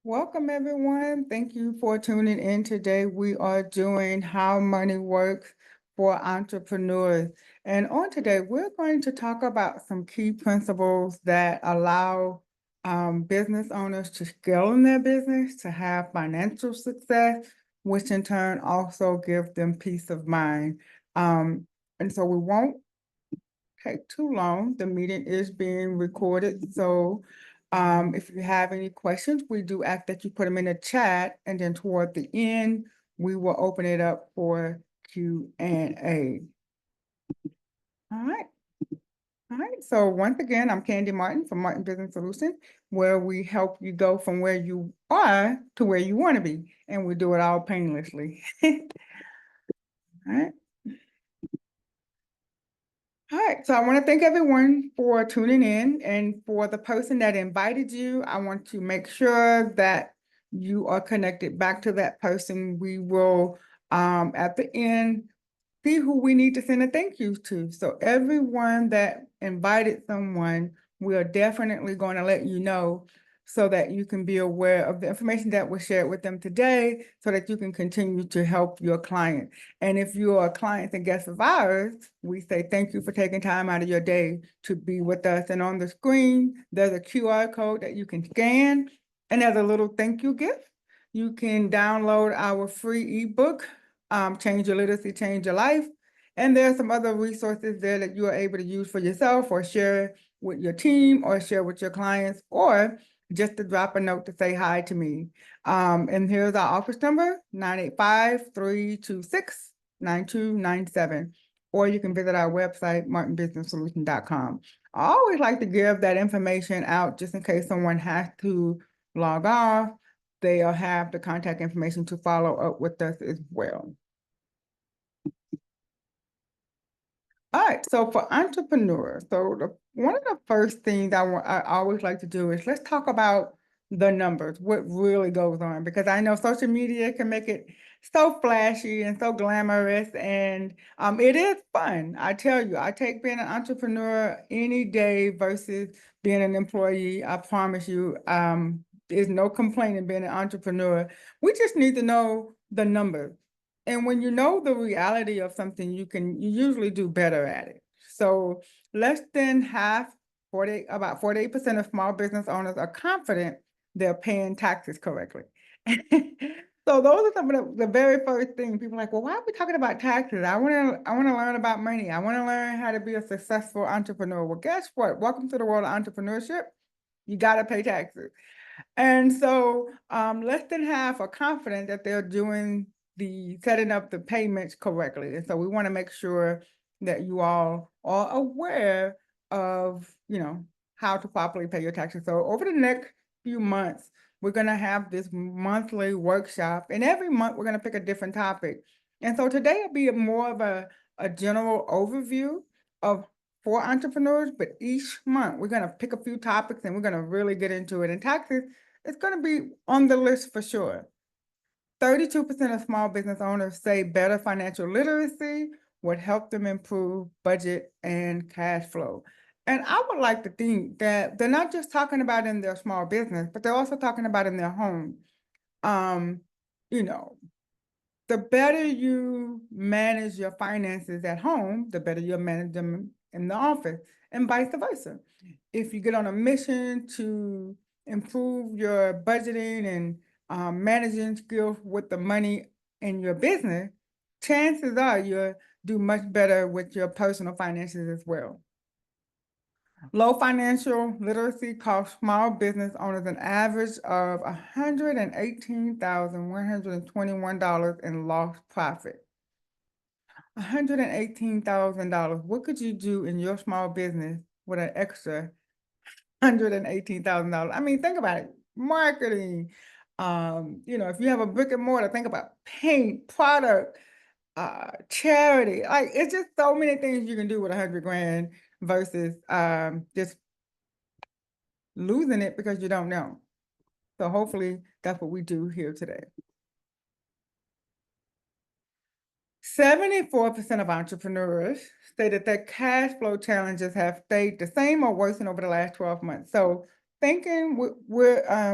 Welcome, everyone. Thank you for tuning in today. We are doing How Money Works for Entrepreneurs. And on today, we're going to talk about some key principles that allow business owners to scale in their business, to have financial success, which in turn also give them peace of mind. And so we won't take too long. The meeting is being recorded, so if you have any questions, we do ask that you put them in the chat, and then toward the end, we will open it up for Q&A. All right. All right. So once again, I'm Candy Martin from Martin Business Solutions, where we help you go from where you are to where you want to be, and we do it all painlessly. All right. All right, so I want to thank everyone for tuning in, and for the person that invited you, I want to make sure that you are connected back to that person. We will, at the end, see who we need to send a thank you to. So everyone that invited someone, we are definitely going to let you know so that you can be aware of the information that was shared with them today so that you can continue to help your client. And if you are clients and guests of ours, we say thank you for taking time out of your day to be with us. And on the screen, there's a QR code that you can scan, and there's a little thank you gift. You can download our free ebook, Change Your Literacy, Change Your Life. And there are some other resources there that you are able to use for yourself, or share with your team, or share with your clients, or just to drop a note to say hi to me. And here's our office number, 985-326-9297. Or you can visit our website, martinbusinesssolution.com. I always like to give that information out just in case someone has to log off. They'll have the contact information to follow up with us as well. All right, so for entrepreneurs, one of the first things I always like to do is let's talk about the numbers, what really goes on, because I know social media can make it so flashy and so glamorous, and it is fun. I tell you, I take being an entrepreneur any day versus being an employee. I promise you, there's no complaining being an entrepreneur. We just need to know the numbers. And when you know the reality of something, you usually do better at it. So less than half, about 48% of small business owners are confident they're paying taxes correctly. So those are some of the very first things people are like, well, why are we talking about taxes? I want to learn about money. I want to learn how to be a successful entrepreneur. Well, guess what? Welcome to the world of entrepreneurship. You got to pay taxes. And so less than half are confident that they're doing setting up the payments correctly. And so we want to make sure that you all are aware of, how to properly pay your taxes. So over the next few months, we're going to have this monthly workshop, and every month we're going to pick a different topic. And so today will be more of a general overview of for entrepreneurs, but each month we're going to pick a few topics and we're going to really get into it. And taxes, it's going to be on the list for sure. 32% of small business owners say better financial literacy would help them improve budget and cash flow. And I would like to think that they're not just talking about in their small business, but they're also talking about in their home. Um, you know, the better you manage your finances at home, the better you'll manage them in the office, and vice versa. If you get on a mission to improve your budgeting and managing skills with the money in your business, chances are you'll do much better with your personal finances as well. Low financial literacy costs small business owners an average of $118,121 in lost profit. $118,000. What could you do in your small business with an extra $118,000? I mean, think about it. Marketing. If you have a brick and mortar, think about paint, product, charity. Like, it's just so many things you can do with 100 grand versus just losing it because you don't know. So hopefully that's what we do here today. 74% of entrepreneurs say that their cash flow challenges have stayed the same or worsened over the last 12 months. So thinking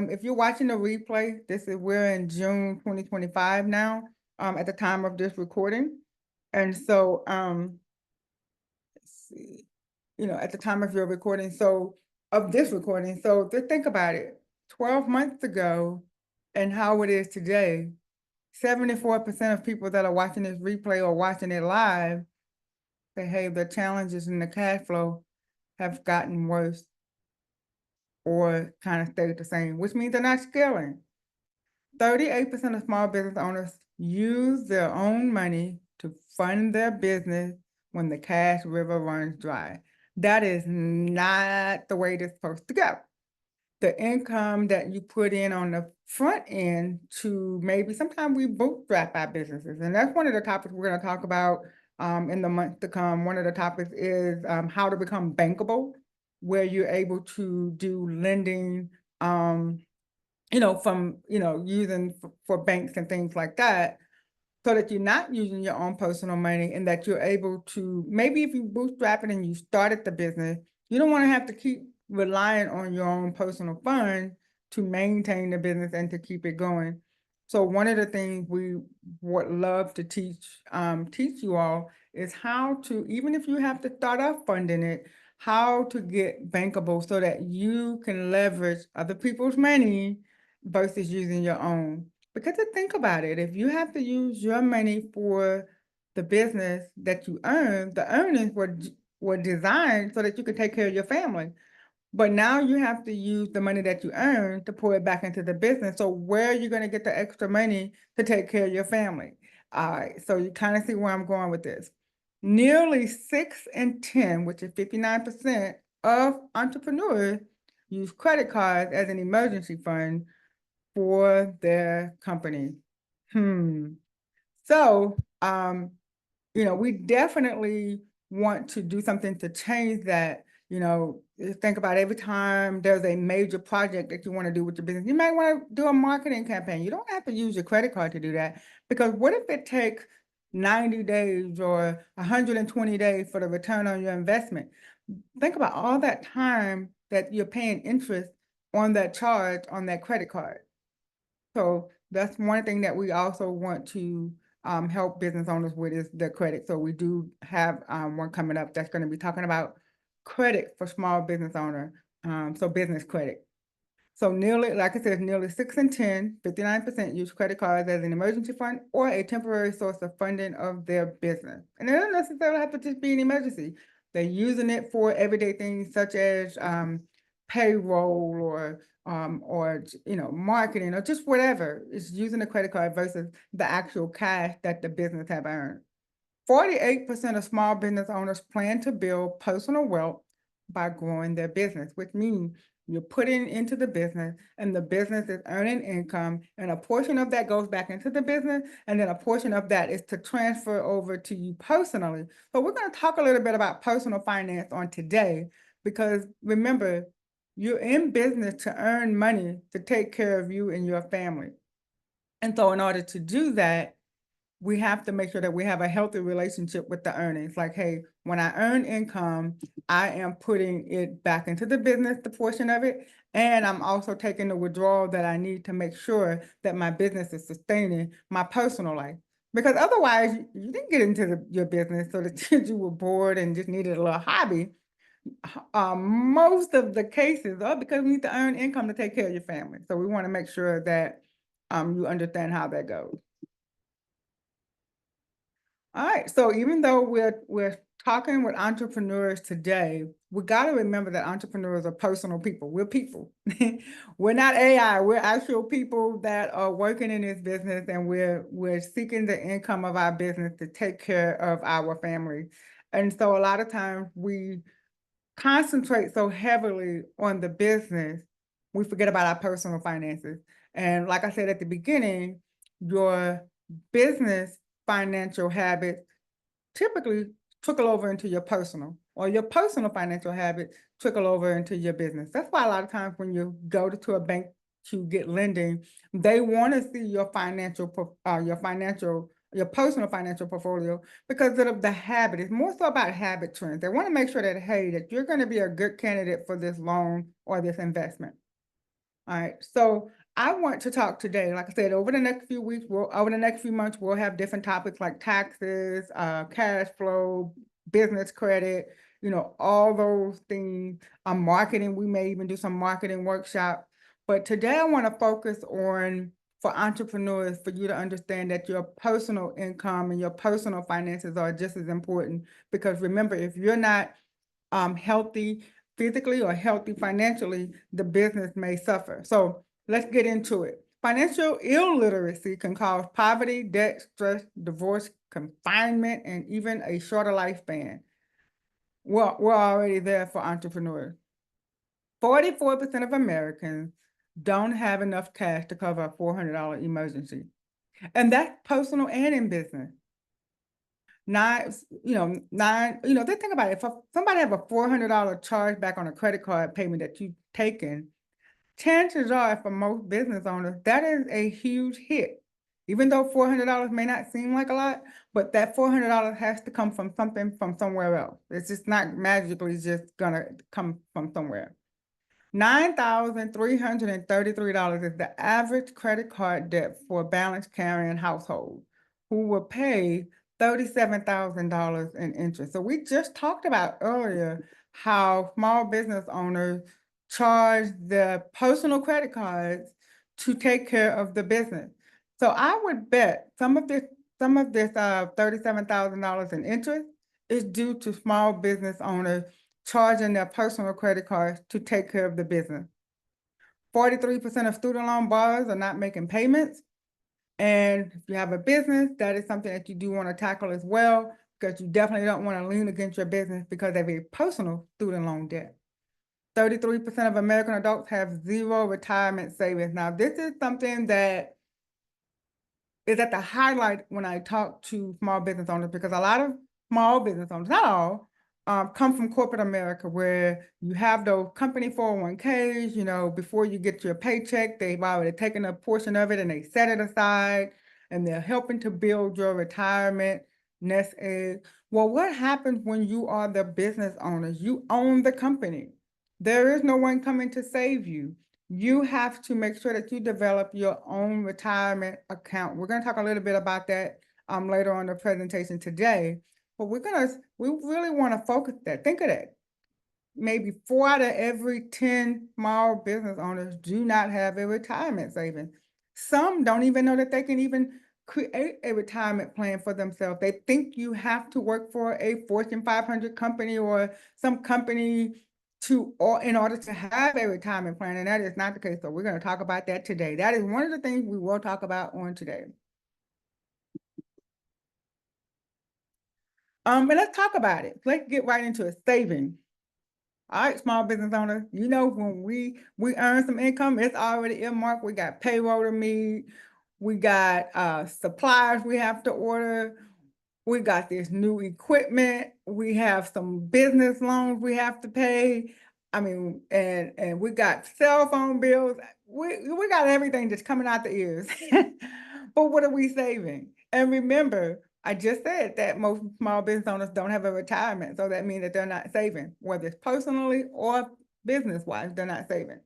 if you're watching the replay, we're in June 2025 now, at the time of this recording. And so, let's see, at the time of your recording, of this recording, so just think about it. 12 months ago and how it is today, 74% of people that are watching this replay or watching it live say, hey, the challenges in the cash flow have gotten worse or kind of stayed the same, which means they're not scaling. 38% of small business owners use their own money to fund their business when the cash river runs dry. That is not the way it's supposed to go. The income that you put in on the front end to maybe sometimes we bootstrap our businesses. And that's one of the topics we're going to talk about in the months to come. One of the topics is how to become bankable, where you're able to do lending, from, using for banks and things like that, so that you're not using your own personal money and that you're able to, maybe if you bootstrap it and you started the business, you don't want to have to keep relying on your own personal funds to maintain the business and to keep it going. So one of the things we would love to teach you all is how to, even if you have to start off funding it, how to get bankable so that you can leverage other people's money versus using your own. Because to think about it, if you have to use your money for the business that you earn, the earnings were designed so that you could take care of your family. But now you have to use the money that you earn to pour it back into the business. So where are you going to get the extra money to take care of your family? All right, so you kind of see where I'm going with this. Nearly 6 in 10, which is 59% of entrepreneurs, use credit cards as an emergency fund for their company. So, we definitely want to do something to change that. Think about every time there's a major project that you want to do with your business, you might want to do a marketing campaign. You don't have to use your credit card to do that, because what if it takes 90 days or 120 days for the return on your investment? Think about all that time that you're paying interest on that charge on that credit card. So that's one thing that we also want to help business owners with, is the credit. So we do have one coming up that's going to be talking about credit for small business owner. So business credit. So nearly, like I said, nearly 6 in 10, 59% use credit cards as an emergency fund or a temporary source of funding of their business. And it doesn't necessarily have to just be an emergency. They're using it for everyday things such as payroll or marketing or just whatever. It's using a credit card versus the actual cash that the business have earned. 48% of small business owners plan to build personal wealth by growing their business, which means you're putting into the business and the business is earning income, and a portion of that goes back into the business, and then a portion of that is to transfer over to you personally. So we're going to talk a little bit about personal finance on today, because remember, you're in business to earn money to take care of you and your family. And so in order to do that, we have to make sure that we have a healthy relationship with the earnings. Like, hey, when I earn income, I am putting it back into the business, the portion of it, and I'm also taking the withdrawal that I need to make sure that my business is sustaining my personal life. Because otherwise, you didn't get into your business so that you were bored and just needed a little hobby. Most of the cases are because we need to earn income to take care of your family. So we want to make sure that you understand how that goes. All right, so even though we're talking with entrepreneurs today, we got to remember that entrepreneurs are personal people. We're people. We're not AI. We're actual people that are working in this business, and we're seeking the income of our business to take care of our family. And so a lot of times we concentrate so heavily on the business, we forget about our personal finances. And like I said at the beginning, your business financial habits typically trickle over into your personal, or your personal financial habits trickle over into your business. That's why a lot of times when you go to a bank to get lending, they want to see your financial your personal financial portfolio, because of the habit. It's more so about habit trends. They want to make sure that, hey, that you're going to be a good candidate for this loan or this investment. All right. So I want to talk today, like I said, over the next few weeks, over the next few months, we'll have different topics like taxes, cash flow, business credit, all those things. Marketing, we may even do some marketing workshop. But today I want to focus on, for entrepreneurs, for you to understand that your personal income and your personal finances are just as important. Because remember, if you're not healthy physically or healthy financially, the business may suffer. So let's get into it. Financial illiteracy can cause poverty, debt, stress, divorce, confinement, and even a shorter lifespan. We're already there for entrepreneurs. 44% of Americans don't have enough cash to cover a $400 emergency. And that's personal and in business. They think about it. If somebody have a $400 charge back on a credit card payment that you've taken, chances are for most business owners, that is a huge hit. Even though $400 may not seem like a lot, but that $400 has to come from something from somewhere else. It's just not magically just gonna come from somewhere. $9,333 is the average credit card debt for a balance carrying household who will pay $37,000 in interest. So we just talked about earlier how small business owners charge their personal credit cards to take care of the business. So I would bet some of this $37,000 in interest is due to small business owners charging their personal credit cards to take care of the business. 43% of student loan borrowers are not making payments. And if you have a business, that is something that you do want to tackle as well, because you definitely don't want to lean against your business because of a personal student loan debt. 33% of American adults have zero retirement savings. Now, this is something that is at the highlight when I talk to small business owners, because a lot of small business owners, not all, come from corporate America, where you have those company 401ks, before you get your paycheck, they've already taken a portion of it and they set it aside, and they're helping to build your retirement nest egg. Well, what happens when you are the business owner? You own the company. There is no one coming to save you. You have to make sure that you develop your own retirement account. We're going to talk a little bit about that later on in the presentation today. But we really want to focus that. Think of that. Maybe 4 out of every 10 small business owners do not have a retirement savings. Some don't even know that they can even create a retirement plan for themselves. They think you have to work for a Fortune 500 company or some company in order to have a retirement plan, and that is not the case. So we're going to talk about that today. That is one of the things we will talk about on today. And let's talk about it. Let's get right into it. Saving. All right, small business owners, when we earn some income, it's already earmarked. We got payroll to meet. We got supplies we have to order. We got this new equipment. We have some business loans we have to pay. I mean, and we got cell phone bills. We got everything just coming out the ears. But what are we saving? And remember, I just said that most small business owners don't have a retirement. So that means that they're not saving, whether it's personally or business-wise, they're not saving.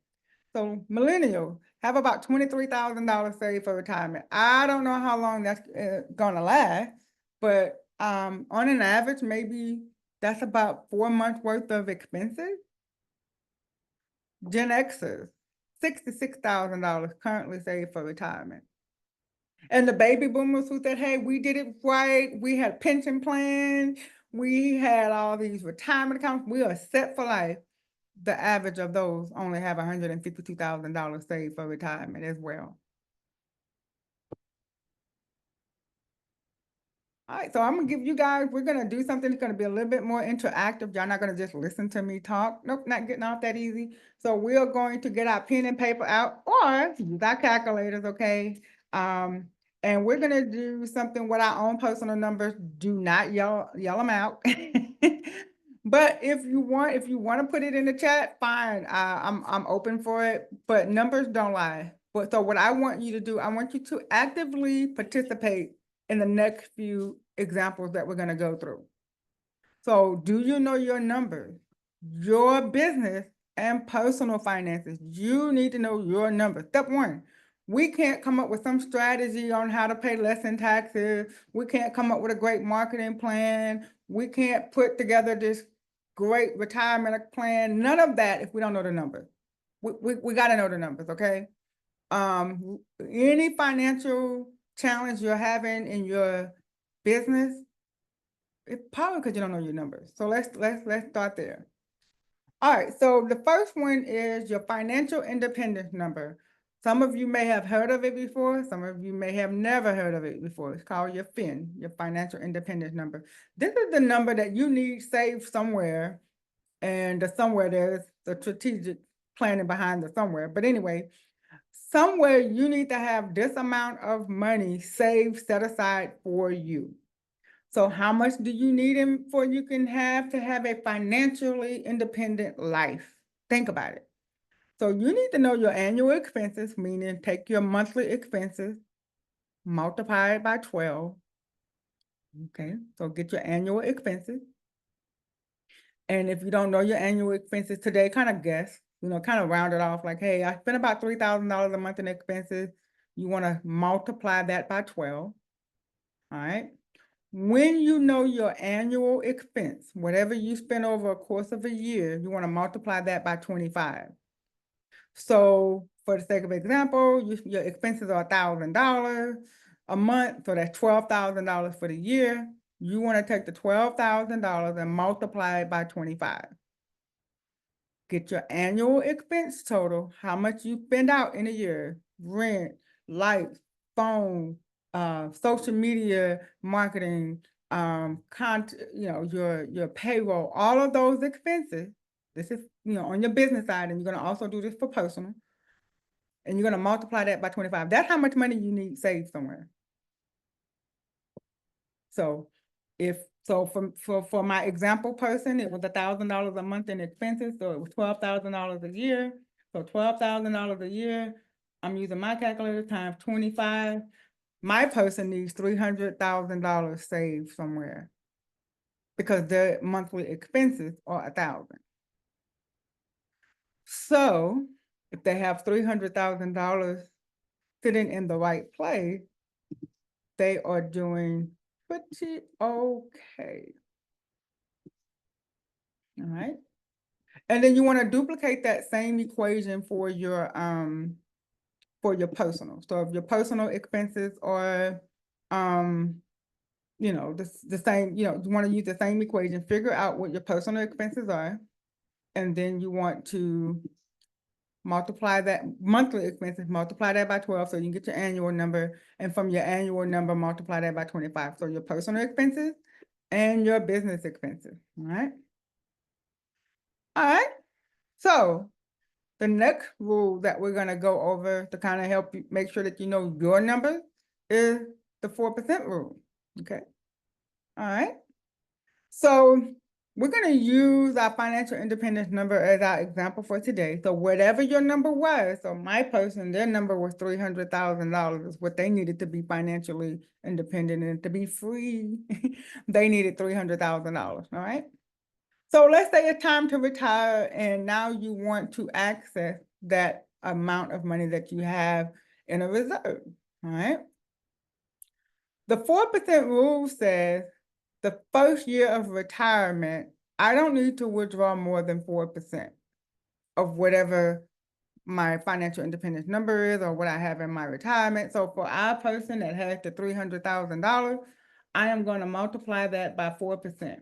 So millennials have about $23,000 saved for retirement. I don't know how long that's gonna last, but on an average, maybe that's about 4 months worth of expenses. Gen Xers, $66,000 currently saved for retirement. And the baby boomers who said, hey, we did it right, we had pension plans, we had all these retirement accounts, we are set for life. The average of those only have $152,000 saved for retirement as well. All right, so I'm gonna give you guys, we're gonna do something that's gonna be a little bit more interactive. Y'all not gonna just listen to me talk. Nope, not getting off that easy. So we're going to get our pen and paper out, or use our calculators, okay? And we're gonna do something with our own personal numbers. Do not yell them out. But if you want to put it in the chat, fine. I'm open for it, but numbers don't lie. So what I want you to do, I want you to actively participate in the next few examples that we're gonna go through. So do you know your numbers? Your business and personal finances, you need to know your numbers. Step one, we can't come up with some strategy on how to pay less in taxes. We can't come up with a great marketing plan. We can't put together this great retirement plan. None of that if we don't know the numbers. We got to know the numbers, okay? Any financial challenge you're having in your business, it's probably because you don't know your numbers. So let's start there. All right, so the first one is your financial independence number. Some of you may have heard of it before. Some of you may have never heard of it before. It's called your FIN, your financial independence number. This is the number that you need saved somewhere, and the somewhere there's the strategic planning behind the somewhere. But anyway, somewhere you need to have this amount of money saved, set aside for you. So how much do you need for you can have to have a financially independent life? Think about it. So you need to know your annual expenses, meaning take your monthly expenses, multiply it by 12. Okay, so get your annual expenses. And if you don't know your annual expenses today, kind of guess, kind of round it off like, hey, I spend about $3,000 a month in expenses. You want to multiply that by 12. All right. When you know your annual expense, whatever you spend over a course of a year, you want to multiply that by 25. So for the sake of example, your expenses are $1,000 a month, so that's $12,000 for the year. You want to take the $12,000 and multiply it by 25. Get your annual expense total, how much you spend out in a year, rent, lights, phone, social media marketing, your payroll, all of those expenses. This is, on your business side, and you're going to also do this for personal. And you're going to multiply that by 25. That's how much money you need saved somewhere. So for my example person, it was $1,000 a month in expenses. So it was $12,000 a year. So $12,000 a year, I'm using my calculator times 25. My person needs $300,000 saved somewhere because their monthly expenses are $1,000. So if they have $300,000 sitting in the right place, they are doing pretty okay. All right. And then you want to duplicate that same equation for your personal. So if your personal expenses are the same, you want to use the same equation, figure out what your personal expenses are, and then you want to multiply that monthly expenses, multiply that by 12 so you can get your annual number, and from your annual number, multiply that by 25. So your personal expenses and your business expenses. All right. All right. So the next rule that we're going to go over to kind of help you make sure that you know your number is the 4% rule. Okay. All right. So we're going to use our financial independence number as our example for today. So whatever your number was, so my person, their number was $300,000 is what they needed to be financially independent, and to be free, they needed $300,000. All right. So let's say it's time to retire and now you want to access that amount of money that you have in a reserve. All right. The 4% rule says the first year of retirement, I don't need to withdraw more than 4% of whatever my financial independence number is or what I have in my retirement. So for our person that has the $300,000, I am going to multiply that by 4%.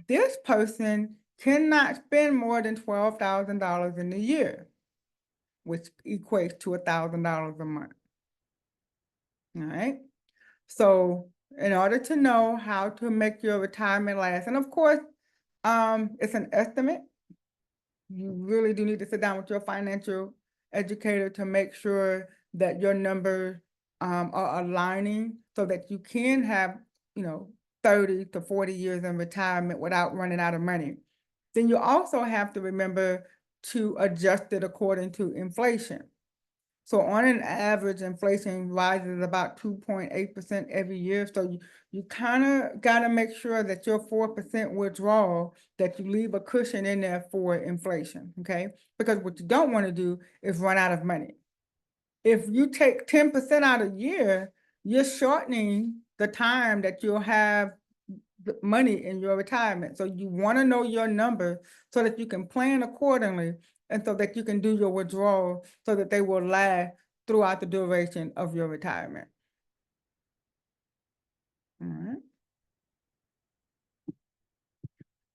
This person cannot spend more than $12,000 in a year, which equates to $1,000 a month. All right. So in order to know how to make your retirement last, and of course, it's an estimate. You really do need to sit down with your financial educator to make sure that your numbers are aligning so that you can have, 30 to 40 years in retirement without running out of money. Then you also have to remember to adjust it according to inflation. So on an average, inflation rises about 2.8% every year. So you kind of got to make sure that your 4% withdrawal, that you leave a cushion in there for inflation, okay? Because what you don't want to do is run out of money. If you take 10% out a year, you're shortening the time that you'll have the money in your retirement. So you want to know your number so that you can plan accordingly and so that you can do your withdrawal so that they will last throughout the duration of your retirement. All right.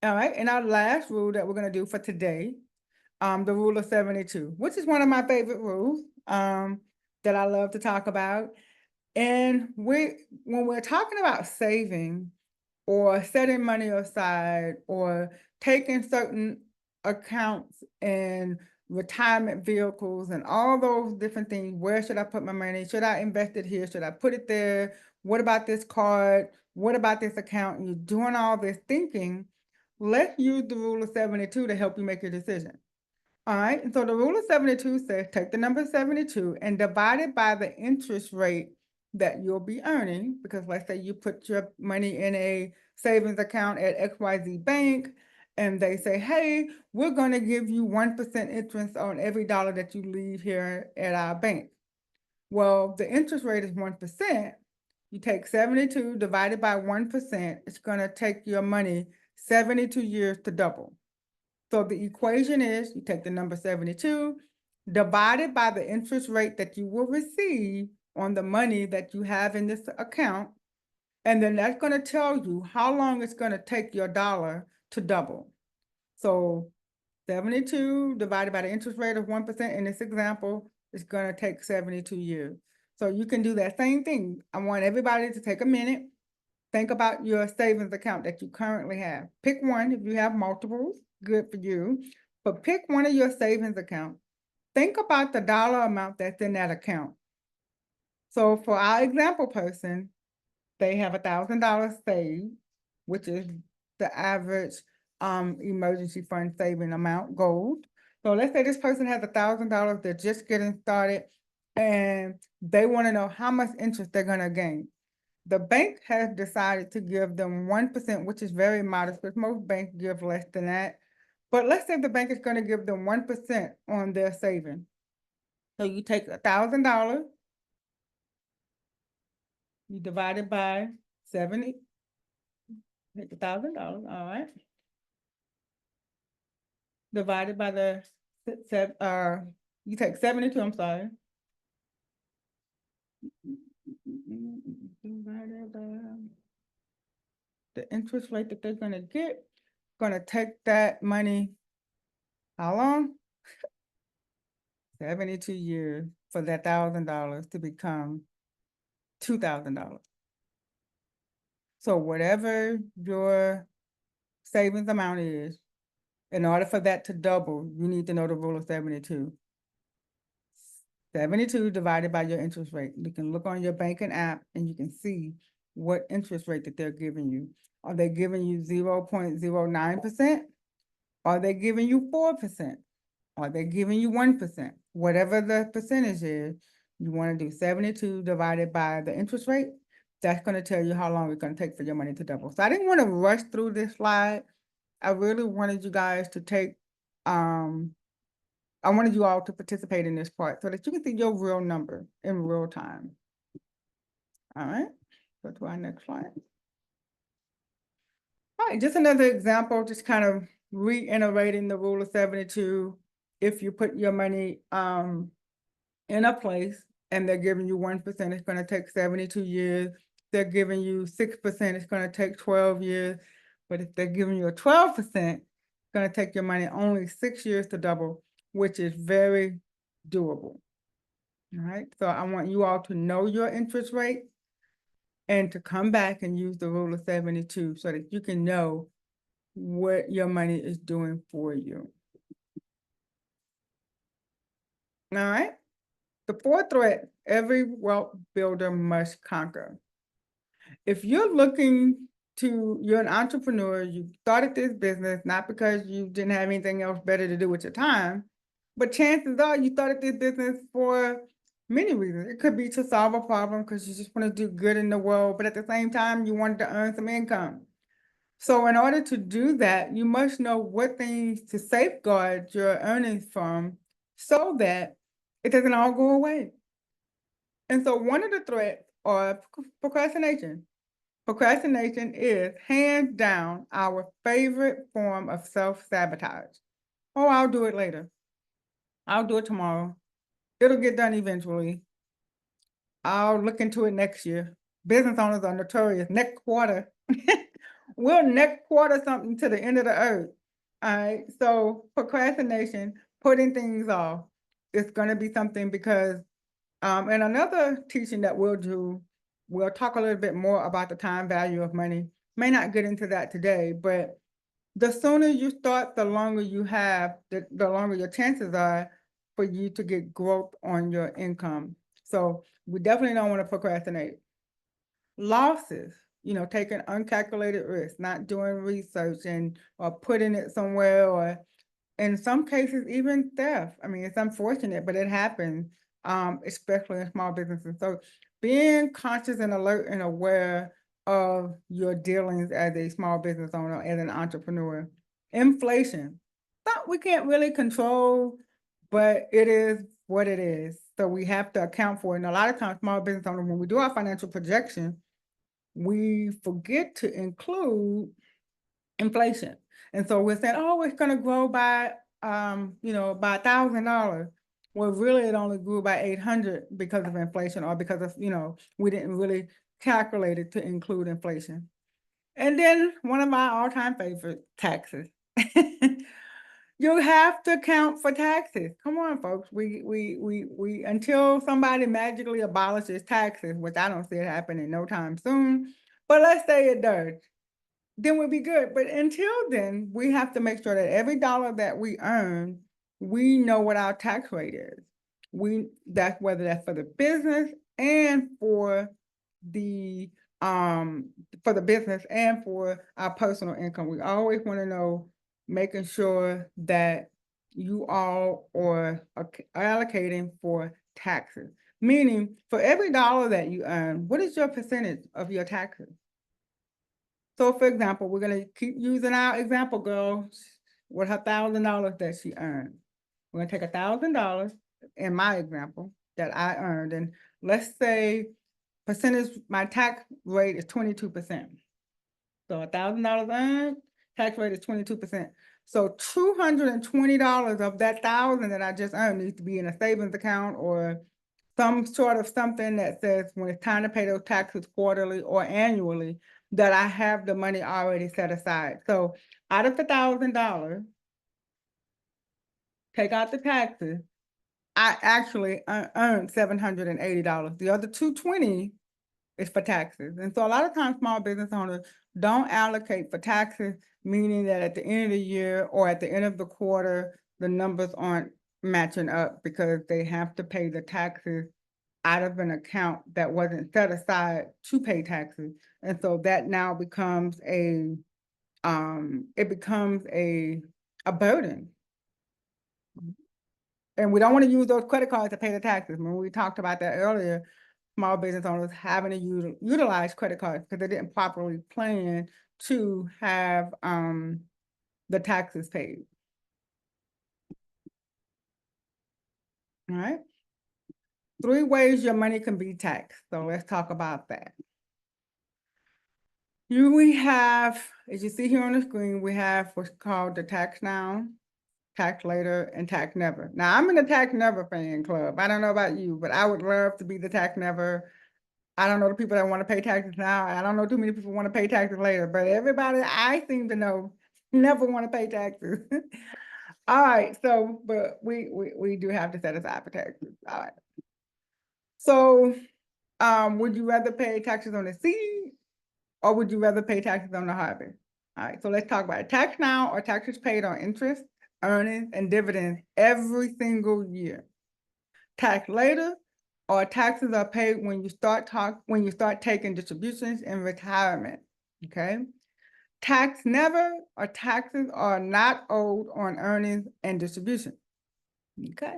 All right, and our last rule that we're going to do for today, the rule of 72, which is one of my favorite rules that I love to talk about. And when we're talking about saving or setting money aside or taking certain accounts and retirement vehicles and all those different things, where should I put my money? Should I invest it here? Should I put it there? What about this card? What about this account? And you're doing all this thinking. Let's use the rule of 72 to help you make your decision. All right, and so the rule of 72 says take the number 72 and divide it by the interest rate that you'll be earning, because let's say you put your money in a savings account at XYZ Bank, and they say, hey, we're going to give you 1% interest on every dollar that you leave here at our bank. Well, the interest rate is 1%. You take 72 divided by 1%, it's going to take your money 72 years to double. So the equation is you take the number 72 divided by the interest rate that you will receive on the money that you have in this account. And then that's going to tell you how long it's going to take your dollar to double. So 72 divided by the interest rate of 1% in this example is going to take 72 years. So you can do that same thing. I want everybody to take a minute. Think about your savings account that you currently have. Pick one. If you have multiples, good for you. But pick one of your savings accounts. Think about the dollar amount that's in that account. So for our example person, they have $1,000 saved, which is the average emergency fund saving amount gold. So let's say this person has $1,000, they're just getting started, and they want to know how much interest they're going to gain. The bank has decided to give them 1%, which is very modest because most banks give less than that. But let's say the bank is going to give them 1% on their savings. So you take $1,000, you divide it by 70, take $1,000, all right. Divided by the, you take 72, I'm sorry. Divided by the interest rate that they're gonna get, gonna take that money, how long? 72 years for that $1,000 to become $2,000. So whatever your savings amount is, in order for that to double, you need to know the rule of 72. 72 divided by your interest rate. You can look on your banking app and you can see what interest rate that they're giving you. Are they giving you 0.09%? Are they giving you 4%? Are they giving you 1%? Whatever the percentage is, you want to do 72 divided by the interest rate. That's going to tell you how long it's going to take for your money to double. So I didn't want to rush through this slide. I really wanted you guys to take, I wanted you all to participate in this part so that you can see your real number in real time. All right, go to our next slide. All right, just another example, just kind of reiterating the rule of 72. If you put your money in a place and they're giving you 1%, it's going to take 72 years. They're giving you 6%, it's going to take 12 years. But if they're giving you a 12%, it's going to take your money only 6 years to double, which is very doable. All right, so I want you all to know your interest rate and to come back and use the rule of 72 so that you can know what your money is doing for you. All right, the fourth threat, every wealth builder must conquer. If you're you're an entrepreneur, you started this business, not because you didn't have anything else better to do with your time, but chances are you started this business for Many reasons. It could be to solve a problem because you just want to do good in the world, but at the same time, you wanted to earn some income. So in order to do that, you must know what things to safeguard your earnings from so that it doesn't all go away. And so one of the threats are procrastination. Procrastination is hands down our favorite form of self-sabotage. Oh, I'll do it later. I'll do it tomorrow. It'll get done eventually. I'll look into it next year. Business owners are notorious. Next quarter. We'll next quarter something to the end of the earth. All right. So procrastination, putting things off, it's going to be something because, and another teaching that we'll do, we'll talk a little bit more about the time value of money. May not get into that today, but the sooner you start, the longer you have, the longer your chances are for you to get growth on your income. So we definitely don't want to procrastinate. Losses, taking uncalculated risks, not doing research and or putting it somewhere, or in some cases, even theft. I mean, it's unfortunate, but it happens, especially in small businesses. So being conscious and alert and aware of your dealings as a small business owner, as an entrepreneur. Inflation, that we can't really control, but it is what it is. So we have to account for it. And a lot of times, small business owners, when we do our financial projection, we forget to include inflation. And so we're saying, oh, it's going to grow by, by $1,000. Well, really, it only grew by 800 because of inflation, or because of, we didn't really calculate it to include inflation. And then one of my all-time favorite, taxes. You have to count for taxes. Come on, folks. We until somebody magically abolishes taxes, which I don't see it happening no time soon. But let's say it does, then we'll be good. But until then, we have to make sure that every dollar that we earn, we know what our tax rate is. That's whether that's for the business and for the business and for our personal income. We always want to know, making sure that you all are allocating for taxes. Meaning, for every dollar that you earn, what is your percentage of your taxes? So, for example, we're going to keep using our example girl with her $1,000 that she earned. We're going to take $1,000 in my example that I earned, and let's say my tax rate is 22%. So $1,000 earned, tax rate is 22%. So $220 of that $1,000 that I just earned needs to be in a savings account, or some sort of something that says when it's time to pay those taxes quarterly or annually, that I have the money already set aside. So out of the $1,000, take out the taxes, I actually earned $780. The other $220 is for taxes. And so a lot of times small business owners don't allocate for taxes, meaning that at the end of the year or at the end of the quarter, the numbers aren't matching up because they have to pay the taxes out of an account that wasn't set aside to pay taxes. And so that now becomes a burden. And we don't want to use those credit cards to pay the taxes. When we talked about that earlier, small business owners having to utilize credit cards because they didn't properly plan to have the taxes paid. All right. 3 ways your money can be taxed. So let's talk about that. We have, as you see here on the screen, we have what's called the tax now, tax later, and tax never. Now, I'm in the tax never fan club. I don't know about you, but I would love to be the tax never. I don't know the people that want to pay taxes now. I don't know too many people want to pay taxes later, but everybody I seem to know never want to pay taxes. All right, so, but we do have to set aside for taxes. All right. So, would you rather pay taxes on the seed, or would you rather pay taxes on the harvest? All right, so let's talk about it. Tax now or taxes paid on interest, earnings, and dividends every single year. Tax later, or taxes are paid when you start taking distributions in retirement. Okay. Tax never, or taxes are not owed on earnings and distributions. Okay.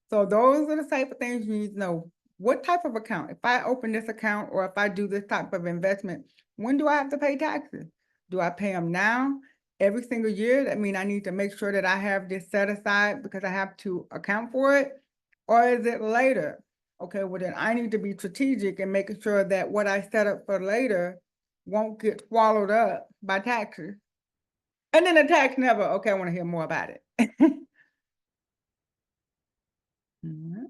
So those are the type of things you need to know. what type of account? If I open this account or if I do this type of investment, when do I have to pay taxes? Do I pay them now? Every single year? That means I need to make sure that I have this set aside because I have to account for it? Or is it later? Okay, well then I need to be strategic and making sure that what I set up for later won't get swallowed up by taxes. And then the tax never, okay, I want to hear more about it. Mhm.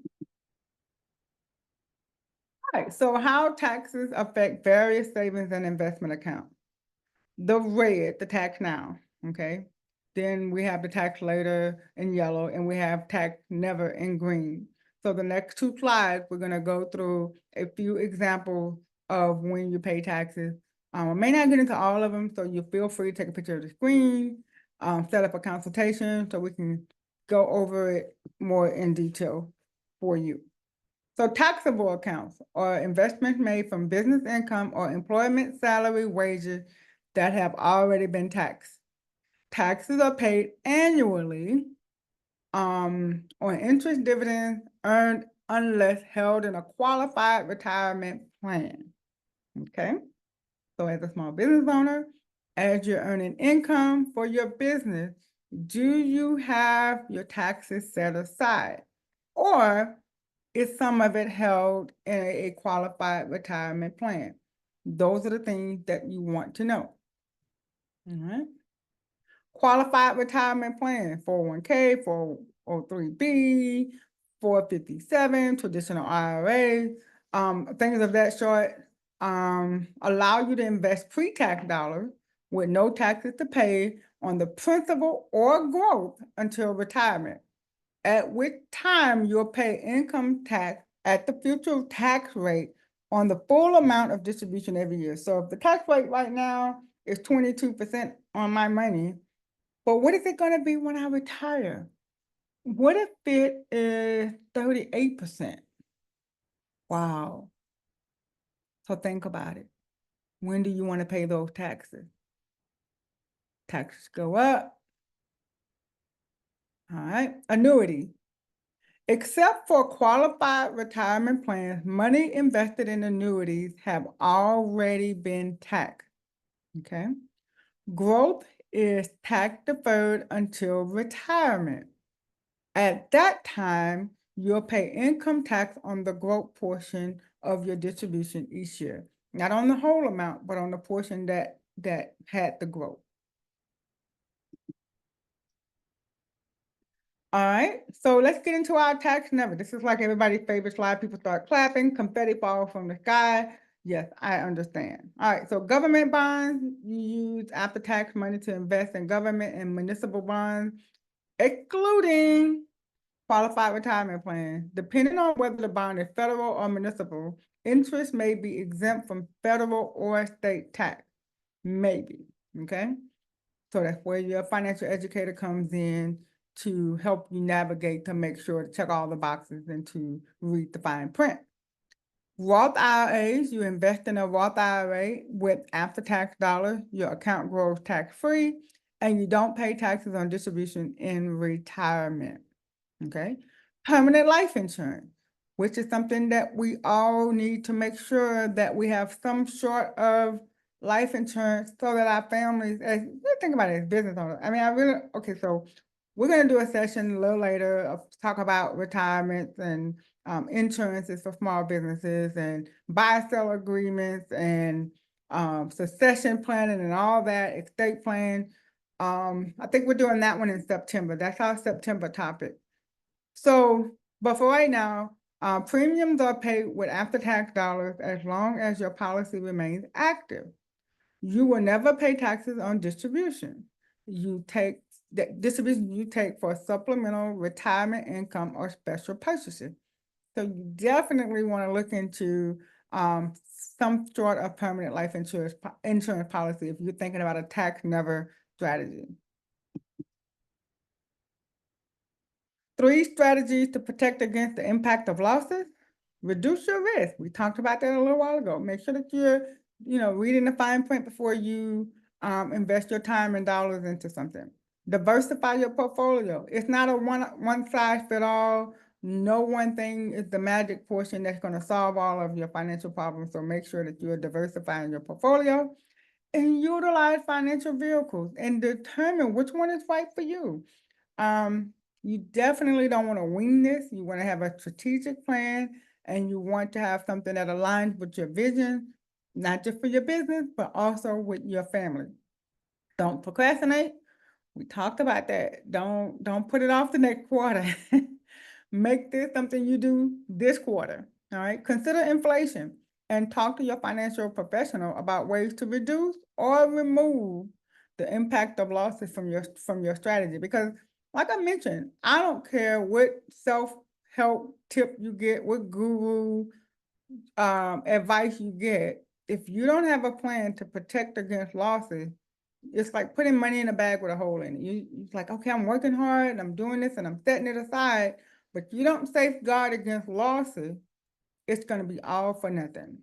All right, so how taxes affect various savings and investment accounts. The red, the tax now, okay? Then we have the tax later in yellow, and we have tax never in green. So the next two slides, we're gonna go through a few examples of when you pay taxes. I may not get into all of them, so you feel free to take a picture of the screen, set up a consultation so we can go over it more in detail for you. So taxable accounts are investments made from business income or employment salary wages that have already been taxed. Taxes are paid annually on interest dividends earned unless held in a qualified retirement plan. Okay, so as a small business owner, as you're earning income for your business, do you have your taxes set aside? Or is some of it held in a qualified retirement plan? Those are the things that you want to know. All right. Qualified retirement plan, 401k, 403b, 457, traditional IRA, things of that sort, allow you to invest pre-tax dollars with no taxes to pay on the principal or growth until retirement, at which time you'll pay income tax at the future tax rate on the full amount of distribution every year. So if the tax rate right now is 22% on my money, but what is it gonna be when I retire? What if it is 38%? Wow. So think about it. When do you want to pay those taxes? Taxes go up. All right. Annuity. Except for qualified retirement plans, money invested in annuities have already been taxed. Okay. Growth is tax deferred until retirement. At that time, you'll pay income tax on the growth portion of your distribution each year. Not on the whole amount, but on the portion that had the growth. All right, so let's get into our tax number. This is like everybody's favorite slide. People start clapping, confetti fall from the sky. Yes, I understand. All right, so government bonds, you use after-tax money to invest in government and municipal bonds, excluding qualified retirement plan. Depending on whether the bond is federal or municipal, interest may be exempt from federal or state tax. Maybe, okay? So that's where your financial educator comes in to help you navigate to make sure to check all the boxes and to read the fine print. Roth IRAs, you invest in a Roth IRA with after-tax dollars, your account grows tax-free, and you don't pay taxes on distribution in retirement. Okay, permanent life insurance, which is something that we all need to make sure that we have some sort of life insurance so that our families, as we think about it as business owners. I mean, I really, okay, so we're gonna do a session a little later of talk about retirements and insurances for small businesses and buy-sell agreements and succession planning and all that, estate plan. I think we're doing that one in September. That's our September topic. So, but for right now, premiums are paid with after-tax dollars as long as your policy remains active. You will never pay taxes on distribution. You take the distribution you take for supplemental retirement income or special purchases. So you definitely want to look into some sort of permanent life insurance policy if you're thinking about a tax never strategy. 3 strategies to protect against the impact of losses. Reduce your risk. We talked about that a little while ago. Make sure that you're, reading the fine print before you invest your time and dollars into something. Diversify your portfolio. It's not a one size fit all. No one thing is the magic portion that's going to solve all of your financial problems. So make sure that you're diversifying your portfolio and utilize financial vehicles and determine which one is right for you. Um, you definitely don't want to wing this. You want to have a strategic plan and you want to have something that aligns with your vision, not just for your business, but also with your family. Don't procrastinate. We talked about that. Don't put it off the next quarter. Make this something you do this quarter. All right. Consider inflation and talk to your financial professional about ways to reduce or remove the impact of losses from your strategy. Because like I mentioned, I don't care what self-help tip you get, what guru advice you get. If you don't have a plan to protect against losses, it's like putting money in a bag with a hole in it. It's like, okay, I'm working hard and I'm doing this and I'm setting it aside, but you don't safeguard against losses, it's going to be all for nothing.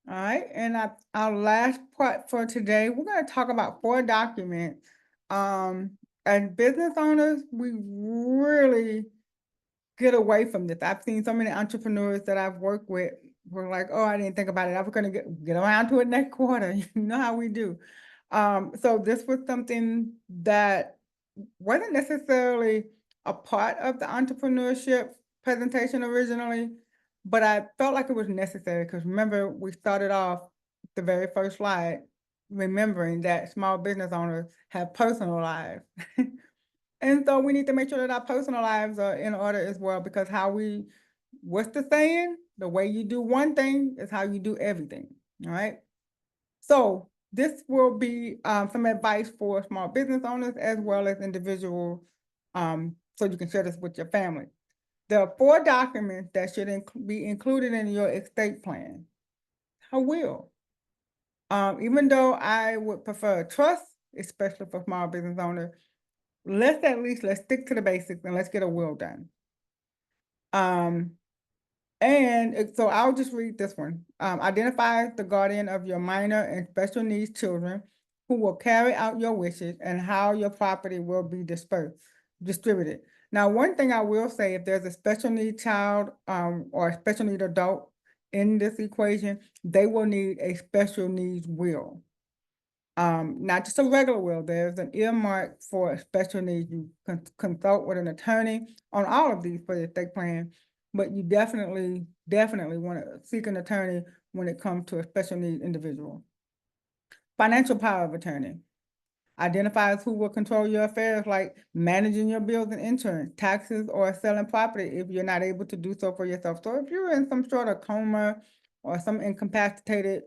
All right, and our last part for today, we're going to talk about 4 documents. As business owners, we really get away from this. I've seen so many entrepreneurs that I've worked with were like, oh, I didn't think about it. I was going to get around to it next quarter. You know how we do. So this was something that wasn't necessarily a part of the entrepreneurship presentation originally, but I felt like it was necessary because remember, we started off the very first slide, remembering that small business owners have personal lives. And so we need to make sure that our personal lives are in order as well, because what's the saying? The way you do one thing is how you do everything, all right? So this will be some advice for small business owners as well as individuals, so you can share this with your family. There are 4 documents that should be included in your estate plan. I will. Even though I would prefer a trust, especially for small business owners, let's stick to the basics and let's get a will done. So I'll just read this one. Identify the guardian of your minor and special needs children who will carry out your wishes and how your property will be distributed. Now, one thing I will say, if there's a special need child or a special need adult in this equation, they will need a special needs will. Not just a regular will, there's an earmark for special needs. You consult with an attorney on all of these for the estate plan, but you definitely want to seek an attorney when it comes to a special needs individual. Financial power of attorney identifies who will control your affairs, like managing your bills and insurance, taxes, or selling property if you're not able to do so for yourself. So if you're in some sort of coma or some incapacitated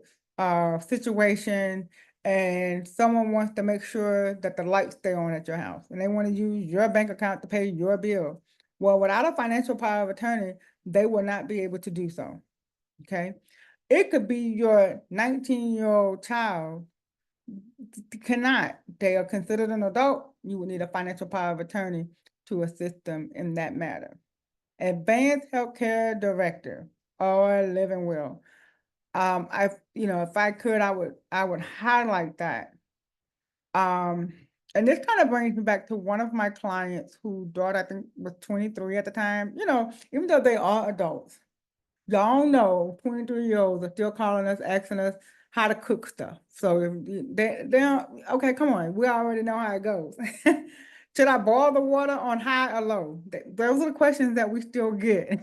situation and someone wants to make sure that the lights stay on at your house and they want to use your bank account to pay your bill, well, without a financial power of attorney, they will not be able to do so, okay? It could be your 19-year-old child cannot. They are considered an adult. You would need a financial power of attorney to assist them in that matter. Advanced healthcare director or living will. If I could, I would highlight that. And this kind of brings me back to one of my clients whose daughter, I think, was 23 at the time. Even though they are adults, y'all know 23-year-olds are still calling us, asking us how to cook stuff. So if they don't, okay, come on, we already know how it goes. Should I boil the water on high or low? Those are the questions that we still get.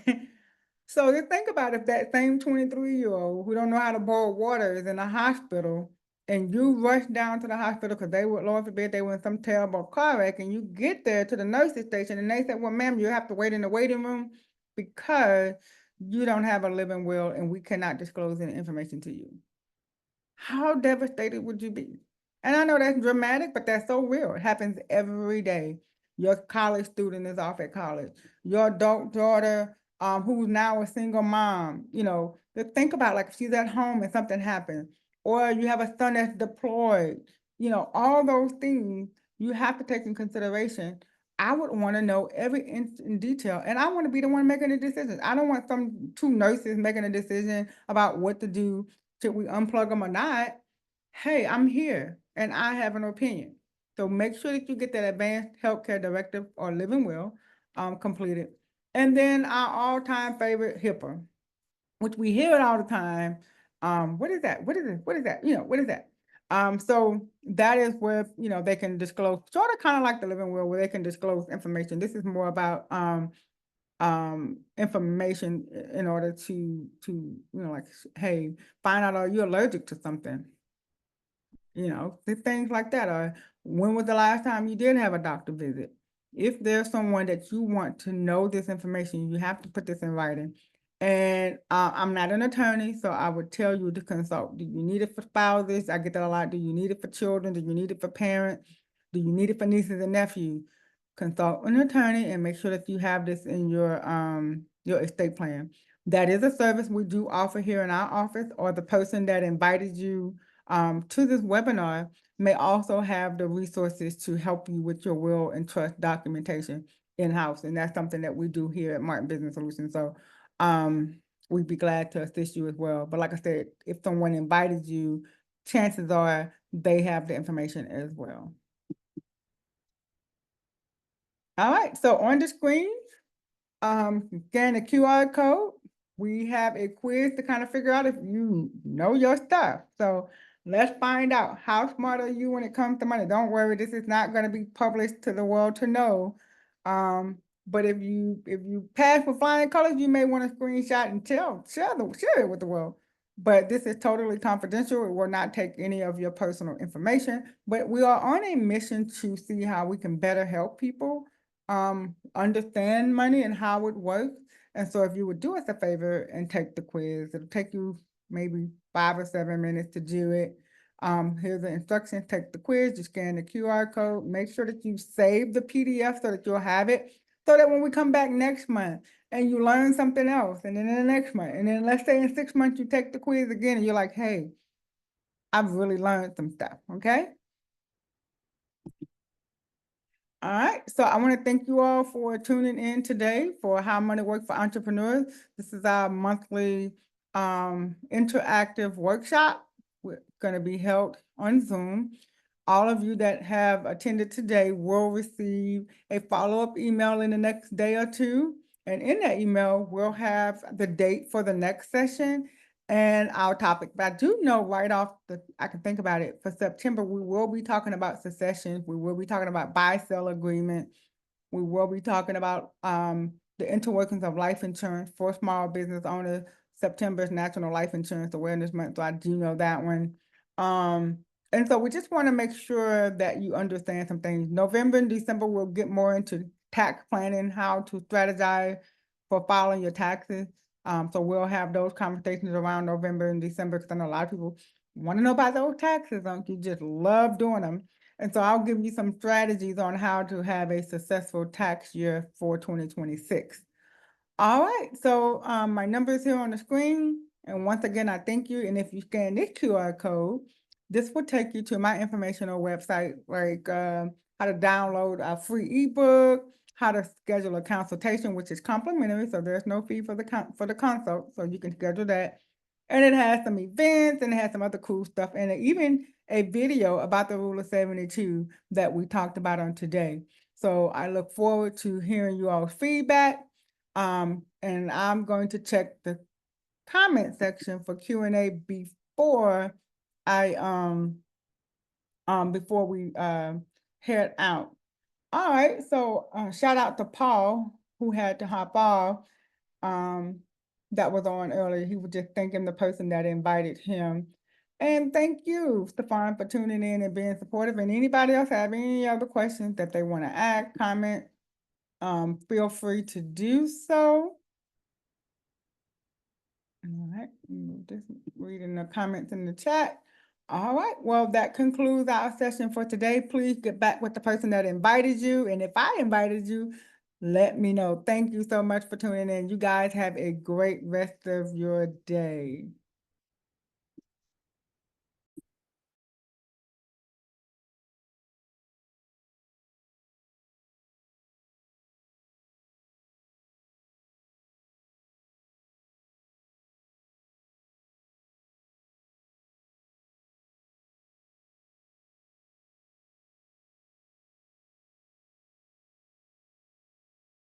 So just think about if that same 23-year-old who don't know how to boil water is in a hospital and you rush down to the hospital because Lord forbid, they were in some terrible car wreck, and you get there to the nurse's station and they said, well, ma'am, you have to wait in the waiting room because you don't have a living will and we cannot disclose any information to you. How devastated would you be? And I know that's dramatic, but that's so real. It happens every day. Your college student is off at college. Your adult daughter, who's now a single mom, to think about, like, if she's at home and something happens, or you have a son that's deployed, all those things you have to take in consideration. I would want to know every in detail, and I want to be the one making the decisions. I don't want some 2 nurses making a decision about what to do. Should we unplug them or not? Hey, I'm here and I have an opinion. So make sure that you get that advanced healthcare directive or living will completed. And then our all-time favorite HIPAA, which we hear it all the time. What is that? What is it? What is that? What is that? So that is where, they can disclose, sort of kind of like the living will, where they can disclose information. This is more about information in order to like, hey, find out, are you allergic to something? Things like that. Or when was the last time you did have a doctor visit? If there's someone that you want to know this information, you have to put this in writing. And I'm not an attorney, so I would tell you to consult. Do you need it for spouses? I get that a lot. Do you need it for children? Do you need it for parents? Do you need it for nieces and nephews? Consult an attorney and make sure that you have this in your estate plan. That is a service we do offer here in our office, or the person that invited you to this webinar may also have the resources to help you with your will and trust documentation in-house. And that's something that we do here at Martin Business Solutions. So we'd be glad to assist you as well. But like I said, if someone invited you, chances are they have the information as well. All right, so on the screen, scan the QR code. We have a quiz to kind of figure out if you know your stuff. So let's find out, how smart are you when it comes to money? Don't worry, this is not going to be published to the world to know. But if you pass with flying colors, you may want to screenshot and share it with the world. But this is totally confidential. It will not take any of your personal information. But we are on a mission to see how we can better help people understand money and how it works. And so if you would do us a favor and take the quiz, it'll take you maybe 5 or 7 minutes to do it. Here's the instructions. Take the quiz, you scan the QR code, make sure that you save the PDF so that you'll have it, so that when we come back next month and you learn something else, and then in the next month, and then let's say in 6 months, you take the quiz again and you're like, hey, I've really learned some stuff, okay? All right, so I want to thank you all for tuning in today for How Money Works for Entrepreneurs. This is our monthly interactive workshop. We're going to be held on Zoom. All of you that have attended today will receive a follow-up email in the next day or two. And in that email, we'll have the date for the next session and our topic. But I do know right off I can think about it, for September, we will be talking about succession. We will be talking about buy-sell agreement. We will be talking about the interworkings of life insurance for small business owners. September is National Life Insurance Awareness Month, so I do know that one. And so we just want to make sure that you understand some things. November and December, we'll get more into tax planning, how to strategize for filing your taxes. So we'll have those conversations around November and December, because I know a lot of people want to know about those taxes. Don't you just love doing them? And so I'll give you some strategies on how to have a successful tax year for 2026. All right, so my number is here on the screen. And once again, I thank you. And if you scan this QR code, this will take you to my informational website, like how to download a free ebook, how to schedule a consultation, which is complimentary, so there's no fee for the consult, so you can schedule that. And it has some events and it has some other cool stuff, and even a video about the Rule of 72 that we talked about on today. So I look forward to hearing you all's feedback. And I'm going to check the comment section for Q&A before before we head out. All right, so shout out to Paul, who had to hop off, that was on earlier. He was just thanking the person that invited him. And thank you, Stefan, for tuning in and being supportive. And anybody else have any other questions that they want to add, comment, feel free to do so. All right, just reading the comments in the chat. All right, well, that concludes our session for today. Please get back with the person that invited you. And if I invited you, let me know. Thank you so much for tuning in. You guys have a great rest of your day.